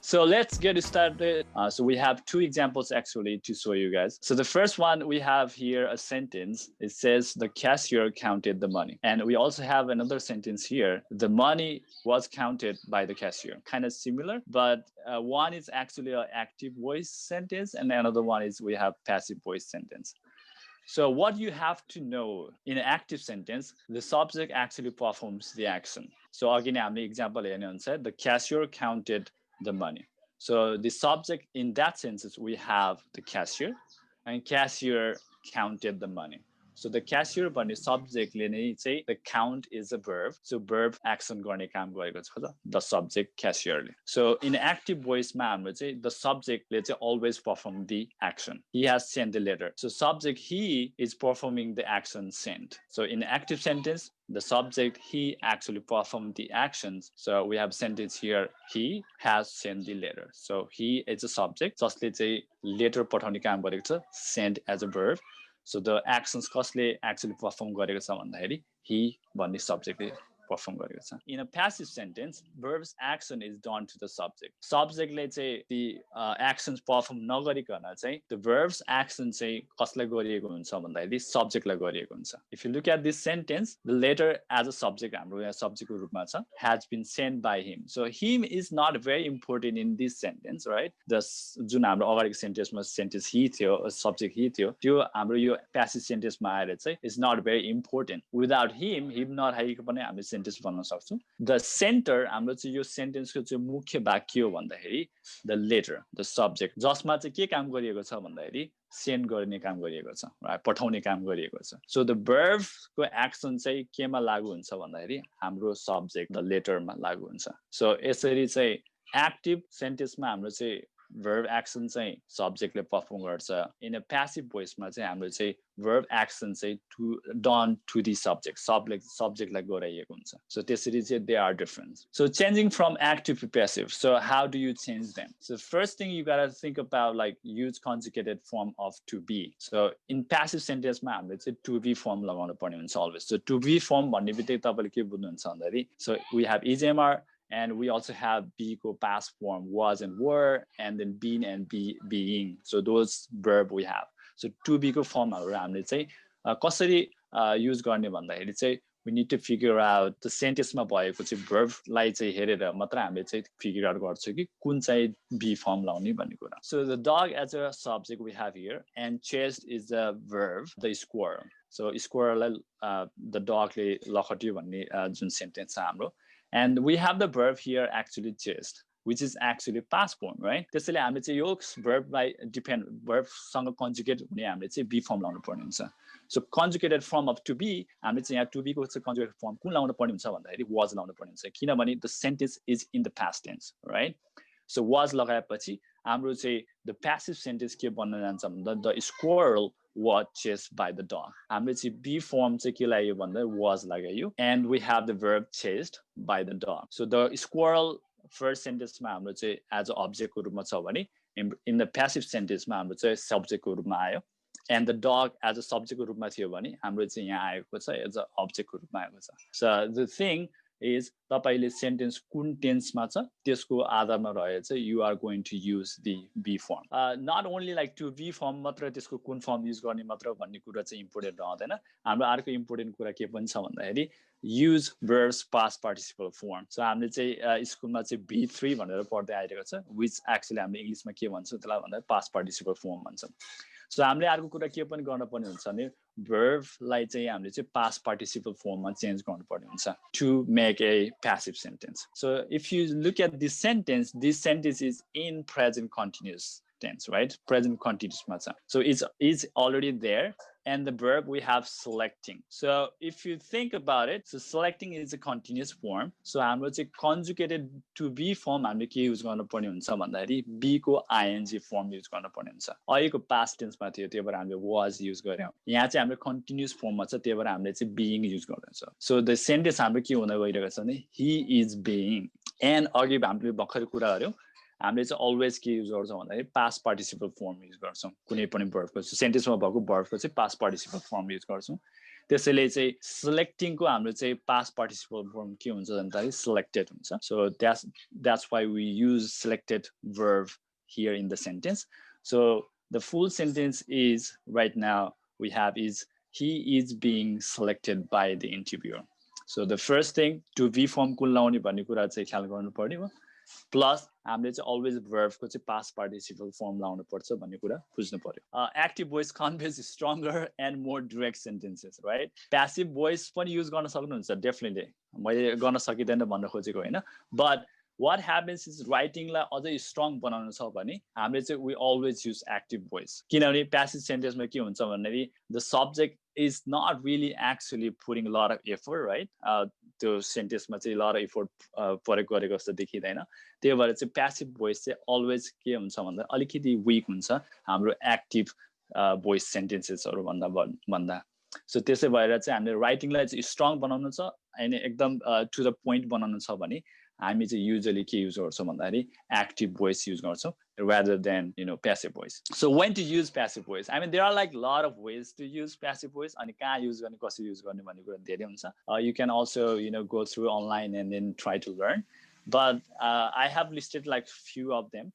So let's get started. So we have two examples actually to show you guys. So the first one, we have here a sentence. It says the cashier counted the money. And we also have another sentence here. The money was counted by the cashier. Kind of similar, but one is actually an active voice sentence and another one is we have passive voice sentence. So what you have to know in an active sentence, the subject actually performs the action. So again, हामीले example हेर्नुहुन्छ, the cashier counted the money. So the subject in that sentence, we have the cashier and cashier counted the money. So the cashier भन्ने subjectले नै चाहिँ the count is a verb. So verb action गर्ने काम गरेको छ the subject cashierले. So in active voice मा हाम्रो चाहिँ the subjectले चाहिँ always perform the action. He has sent the letter. So subject he is performing the action sent. So in active sentence, the subject he actually performed the actions. So we have sentence here, he has sent the letter. So he is a subject जसले चाहिँ letter पठाउने काम गरेको छ, sent as a verb. So the actions कसले actually perform गरेको छ भन्दाखेरि he भन्ने subjectले perform गरेको छ. In a passive sentence, verb's action is done to the subject. Subjectले चाहिँ the actions perform नगरिकन चाहिँ the verb's action चाहिँ कसलाई गरिएको हुन्छ भन्दाखेरि subjectलाई गरिएको हुन्छ. If you look at this sentence, the letter as a subject हाम्रो यहाँ subjectको रूपमा छ has been sent by him. So him is not very important in this sentence, right? The जुन हाम्रो अगाडिको सेन्टेन्समा sentence he थियो, subject he थियो, त्यो हाम्रो यो passive sentence मा आएर चाहिँ is not very important. Without him नरहेको पनि हामीले सेन्टेन्स भन्न सक्छौं. The center हाम्रो चाहिँ यो सेन्टेन्सको चाहिँ मुख्य भाग के हो भन्दाखेरि the letter, the subject, जसमा चाहिँ के काम गरिएको छ भन्दाखेरि सेन्ड गर्ने काम गरिएको छ, right? पठाउने काम गरिएको छ. So the verb को एक्सन चाहिँ केमा लागू हुन्छ भन्दाखेरि हाम्रो सब्जेक्ट the letter मा लागू हुन्छ. So यसरी चाहिँ एक्टिभ सेन्टेन्समा हाम्रो चाहिँ verb action चाहिँ सब्जेक्टले पर्फर्म गर्छ. In a passive voice मा चाहिँ हाम्रो चाहिँ verb action चाहिँ done to the subject, subjectलाई गराइएको हुन्छ. So त्यसरी चाहिँ they are different. So changing from active to passive. So how do you change them? So first thing you gotta think about like use conjugated form of to be. So in passive sentence मा हामीले चाहिँ to be form लगाउनु पर्ने हुन्छ always. So to be form भन्ने बित्तिकै तपाईले के बुझ्नुहुन्छ भन्दाखेरि so we have EJMR and we also have be को past form was and were and then been and being. So those verb we have. So to be को form हामीले चाहिँ कसरी use गर्ने भन्दाखेरि चाहिँ we need to figure out the sentence मा भएको चाहिँ verb लाई चाहिँ हेरेर मात्र हामीले चाहिँ figure out गर्छौं कि कुन चाहिँ be form लाउने भन्ने कुरा. So the dog as a subject we have here and chased is the verb, the squirrel. So squirrel the dog ले लखट्यो भन्ने जुन sentence छ हाम्रो. And we have the verb here actually chased, which is actually past form, right? त्यसैले हामीले चाहिँ यो verb by depend verb सँग conjugate हुने हामीले चाहिँ be form लाउनु पर्ने हुन्छ. So conjugated form of to be हामीले चाहिँ यहाँ to be को चाहिँ conjugated form कुन लाउनु पर्ने हुन्छ भन्दाखेरि was लाउनु पर्ने हुन्छ किनभने the sentence is in the past tense, right? So was लगाएपछि हाम्रो चाहिँ the passive sentence के बन्न जान्छ भन्दा the squirrel was chased by the dog. हामीले चाहिँ be form चाहिँ के लाग्यो भन्दा was लगायो and we have the verb chased by the dog. So the squirrel first sentence मा हाम्रो चाहिँ as a object को रूपमा छ भने in the passive sentence मा हाम्रो चाहिँ subject को रूपमा आयो and the dog as a subject को रूपमा थियो भने हाम्रो चाहिँ यहाँ आएको छ as a object को रूपमा आएको छ. So the thing is तपाईले sentence कुन tense मा छ त्यसको आधारमा रहेर चाहिँ you are going to use the be form. Not only like to be form मात्र त्यसको कुन form use गर्ने मात्र भन्ने कुरा चाहिँ important रहँदैन. हाम्रो अर्को important कुरा के पनि छ भन्दाखेरि use verbs past participle form. So हामीले चाहिँ स्कुलमा चाहिँ B3 भनेर पढ्दै आइरहेको छ which actually हामीले इंग्लिशमा के भन्छौं त्यसलाई भन्दा past participle form भन्छौं. So हामीले अर्को कुरा के पनि गर्न पर्ने हुन्छ भने verb लाई चाहिँ हामीले चाहिँ past participle form मा change गर्नु पर्ने हुन्छ to make a passive sentence. So if you look at this sentence is in present continuous tense, right? Present continuous मा छ. So it's already there and the verb we have selecting. So if you think about it, so selecting is a continuous form. So हाम्रो चाहिँ conjugated to be form हामीले के use गर्न पर्ने हुन्छ भन्दाखेरि be को ing form use गर्न पर्ने हुन्छ. अहिलेको past tense मा थियो त्यही भएर हामीले was use गर्यौं. यहाँ चाहिँ हाम्रो continuous form मा छ त्यही भएर हामीले चाहिँ being use गर्दैछ. So the sentence हाम्रो के हुन गइरहेको छ भने he is being and अघि हामीले भर्खर कुरा गर्यौं हामीले चाहिँ always के युज गर्छौँ भन्दाखेरि past participle form युज गर्छौँ कुनै पनि verb को सेन्टेन्समा भएको verb को चाहिँ past participle form युज गर्छौँ त्यसैले चाहिँ selecting को हाम्रो चाहिँ past participle form के हुन्छ भन्दाखेरि selected हुन्छ so that's why we use selected verb here in the sentence so the full sentence is right now we have is he is being selected by the interviewer so the first thing to be form को लाउने भन्ने कुरा चाहिँ ख्याल गर्नु पर्ने हो plus हामीले चाहिँ अलवेज भर्बको चाहिँ पास्ट पार्टिसिपल फर्म लाउनु पर्छ भन्ने कुरा बुझ्नु पर्यो active voice conveyance stronger and more direct sentences right passive voice पनि युज गर्न सक्नुहुन्छ डेफिनेटली मैले गर्न सकिँदैन भन्न खोजेको होइन बट what happens is writingलाई अझै स्ट्रङ बनाउनु छ भने हामीले चाहिँ we always use active voice किनभने passive sentence मा के हुन्छ भन्दाखेरि the subject is not really actually putting a lot of effort right त्यो sentence मा चाहिँ lot of effort प्रयोग गरेको जस्तो देखिदैन त्यही भएर चाहिँ passive voice चाहिँ always के हुन्छ भन्दा अलिकति weak हुन्छ हाम्रो active voice sentencesहरु भन्दा सो त्यसै भएर चाहिँ हामीले राइटिङलाई चाहिँ स्ट्रङ बनाउनु छ अनि एकदम टु द पोइन्ट बनाउनु छ भने हामी चाहिँ युजुअली के युज गर्छौँ भन्दाखेरि एक्टिभ भोइस युज गर्छौँ rather than passive voice so when to use passive voice I mean there are like a lot of ways to use passive voice अनि कहाँ युज गर्ने कसरी युज गर्ने भन्ने कुरा धेरै हुन्छ you can also go through online and then try to learn but I have listed like few of them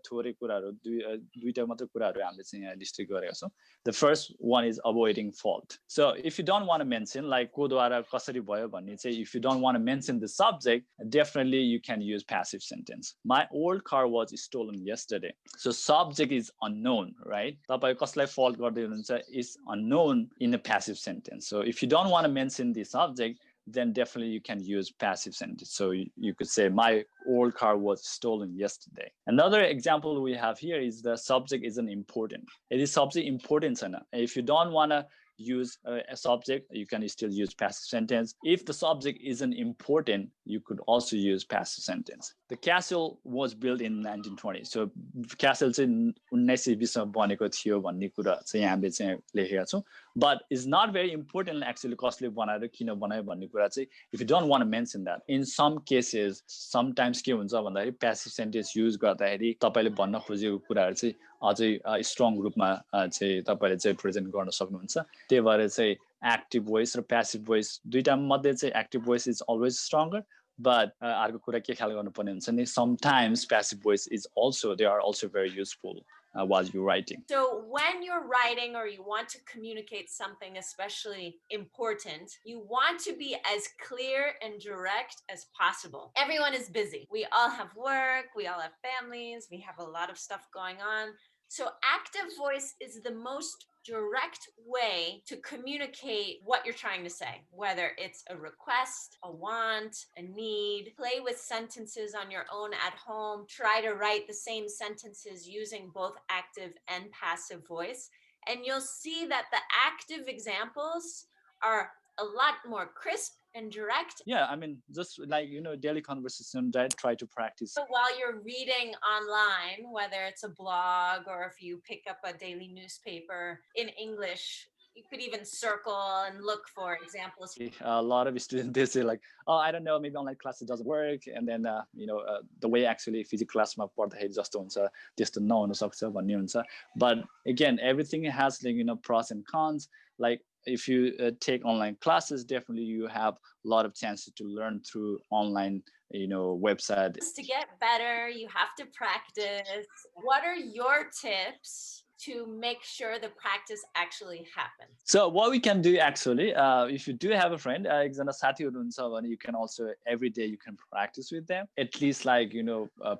थोरै कुराहरु दुईटा मात्र कुराहरु हामीले चाहिँ यहाँ लिस्ट गरेका छौं the first one is avoiding fault so if you don't want to mention like को द्वारा कसरी भयो भन्ने चाहिँ if you don't want to mention the subject definitely you can use passive sentence my old car was stolen yesterday so subject is unknown right तपाई कसलाई fault गर्दै हुनुहुन्छ is unknown in a passive sentence so if you don't want to mention the subject then definitely you can use passive sentence. So you could say, my old car was stolen yesterday. Another example we have here is the subject isn't important. It is subject important. If you don't want to use a subject, you can still use passive sentence. If the subject isn't important, you could also use passive sentence. The castle was built in 1920. So castle चाहिँ 1920 मा बनेको थियो भन्ने कुरा चाहिँ हामीले चाहिँ लेखेका छौं. But it's not very important actually कसले बनायो किन बनायो भन्ने कुरा चाहिँ if you don't want to mention that. In some cases, sometimes के हुन्छ भन्दाखेरि passive sentence use गर्दाखेरि तपाईले भन्न खोजेको कुराहरु चाहिँ अझै स्ट्रङ रूपमा चाहिँ तपाईले चाहिँ प्रेजेन्ट गर्न सक्नुहुन्छ त्यही भएर चाहिँ एक्टिभ भोइस र प्यासिभ भोइस दुईटा मध्ये चाहिँ active voice is always stronger but अर्को कुरा के ख्याल गर्नुपर्ने हुन्छ नि sometimes passive voice is also they are also very useful while you're writing. So when you're writing or you want to communicate something especially important, you want to be as clear and direct as possible. Everyone is busy. We all have work, we all have families, we have a lot of stuff going on. So active voice is the most direct way to communicate what you're trying to say, whether it's a request, a want, a need. Play with sentences on your own at home. Try to write the same sentences using both active and passive voice. And you'll see that the active examples are a lot more crisp and direct. Yeah, I mean, just like, daily conversation, try to practice. So while you're reading online, whether it's a blog or if you pick up a daily newspaper in English, you could even circle and look for examples. A lot of students, they say like, oh, I don't know, maybe online classes doesn't work. And then, the way actually physics class ma padhari jasto huncha testo nahunu sakcha bhanne huncha. But again, everything has like, pros and cons. Like if you take online classes, definitely you have a lot of chances to learn through online website. To get better, you have to practice. What are your tips to make sure the practice actually happens? So what we can do actually, if you do have a friend, you can also every day you can practice with them. At least like,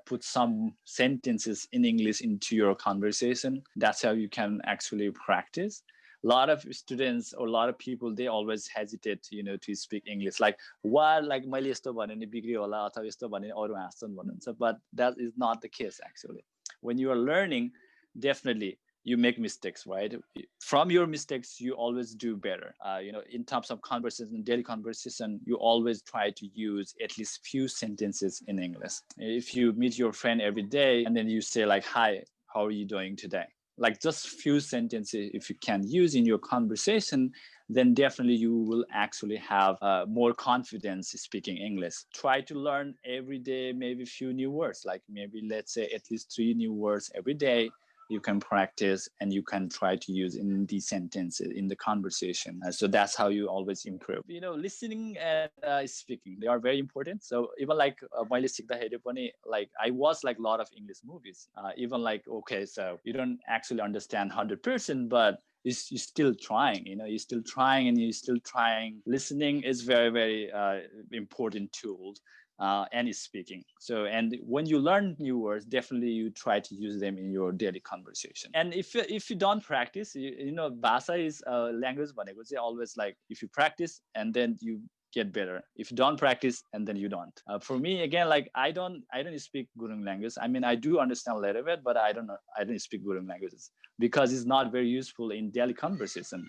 put some sentences in English into your conversation. That's how you can actually practice. A lot of students or a lot of people, they always hesitate, to speak English. Like, what, like, मैले यस्तो भने नि बिग्रियो होला अथवा यस्तो भने अरु हाँस्छन् भन्नुहुन्छ. But that is not the case actually. When you are learning, definitely you make mistakes, right? From your mistakes, you always do better. In terms of conversation, daily conversation, you always try to use at least few sentences in English. If you meet your friend every day and then you say like, hi, how are you doing today? like just few sentences if you can use in your conversation, then definitely you will actually have more confidence speaking English. Try to learn every day maybe few new words, like maybe let's say at least 3 new words every day. You can practice and you can try to use in the sentences in the conversation. So that's how you always improve. Listening and speaking, they are very important. So even like मैले सिक्दाखेरि पनि, like I watch like a lot of English movies, even like, okay, so you don't actually understand 100%, but you're still trying, you're still trying and you're still trying. Listening is very, very important tool, and is speaking. So, and when you learn new words, definitely you try to use them in your daily conversation. And if you don't practice, bhasa is language भनेको चाहिँ always like if you practice and then you get better. If you don't practice and then you don't. For me, again, like I don't speak Gurung language. I mean, I do understand a little bit, but I don't speak Gurung languages because it's not very useful in daily conversation.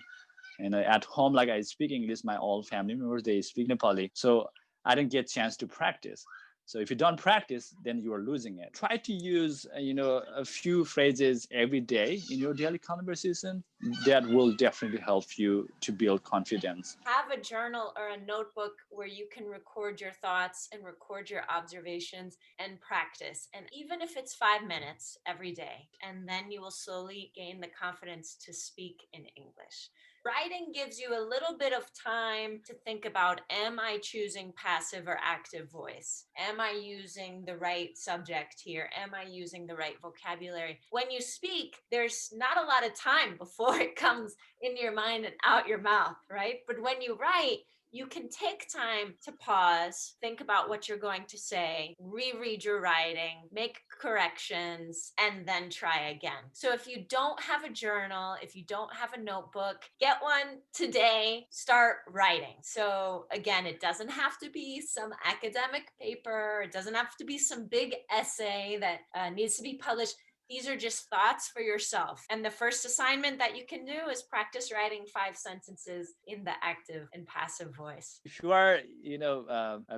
And at home, like I speak English, my all family members, they speak Nepali. So I didn't get a chance to practice. So if you don't practice, then you are losing it. Try to use, a few phrases every day in your daily conversation. That will definitely help you to build confidence. Have a journal or a notebook where you can record your thoughts and record your observations and practice. And even if it's 5 minutes every day, and then you will slowly gain the confidence to speak in English. Writing gives you a little bit of time to think about, am I choosing passive or active voice? Am I using the right subject here? Am I using the right vocabulary? When you speak, there's not a lot of time before it comes in your mind and out your mouth, right? But when you write, you can take time to pause, think about what you're going to say, reread your writing, make corrections, and then try again. So if you don't have a journal, if you don't have a notebook, get one today, start writing. So again, it doesn't have to be some academic paper, it doesn't have to be some big essay that needs to be published. These are just thoughts for yourself. And the first assignment that you can do is practice writing 5 sentences in the active and passive voice. If you are,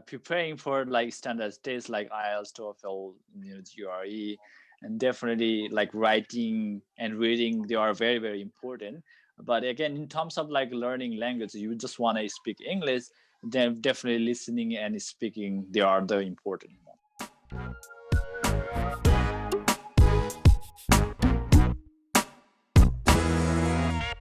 preparing for like standard tests like IELTS, TOEFL, GRE, and definitely like writing and reading, they are very, very important. But again, in terms of like learning language, you just want to speak English, then definitely listening and speaking, they are the important one.